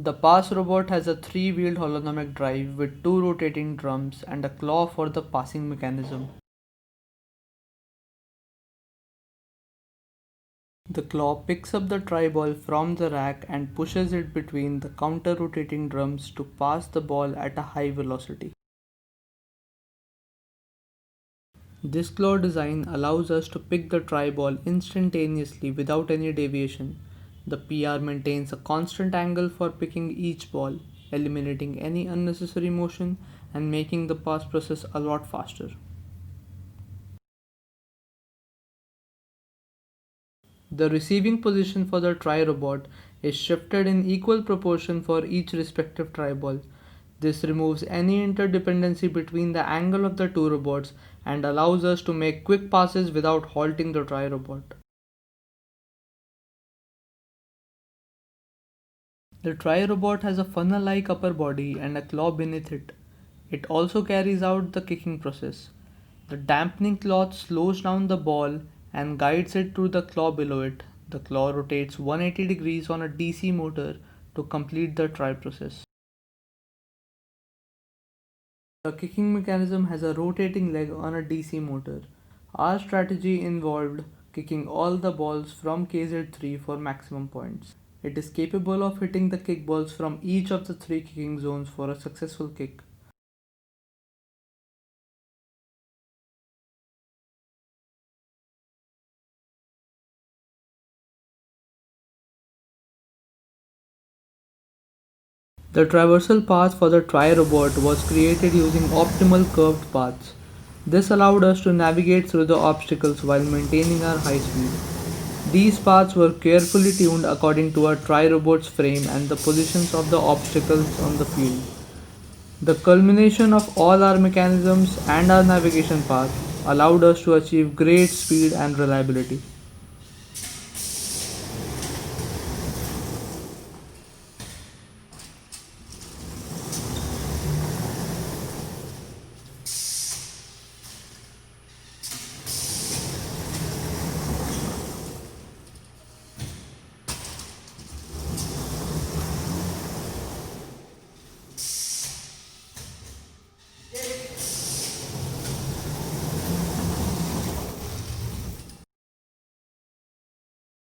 The pass robot has a three-wheeled holonomic drive with two rotating drums and a claw for the passing mechanism. The claw picks up the tri-ball from the rack and pushes it between the counter-rotating drums to pass the ball at a high velocity. This claw design allows us to pick the tri-ball instantaneously without any deviation. The PR maintains a constant angle for picking each ball, eliminating any unnecessary motion and making the pass process a lot faster. The receiving position for the tri-robot is shifted in equal proportion for each respective tri-ball. This removes any interdependency between the angle of the two robots and allows us to make quick passes without halting the tri-robot. The tri-robot has a funnel-like upper body and a claw beneath it. It also carries out the kicking process. The dampening cloth slows down the ball and guides it to the claw below it. The claw rotates 180 degrees on a DC motor to complete the tri process. The kicking mechanism has a rotating leg on a DC motor. Our strategy involved kicking all the balls from KZ3 for maximum points. It is capable of hitting the kickballs from each of the three kicking zones for a successful kick. The traversal path for the tri-robot was created using optimal curved paths. This allowed us to navigate through the obstacles while maintaining our high speed. These paths were carefully tuned according to our tri-robot's frame and the positions of the obstacles on the field. The culmination of all our mechanisms and our navigation path allowed us to achieve great speed and reliability.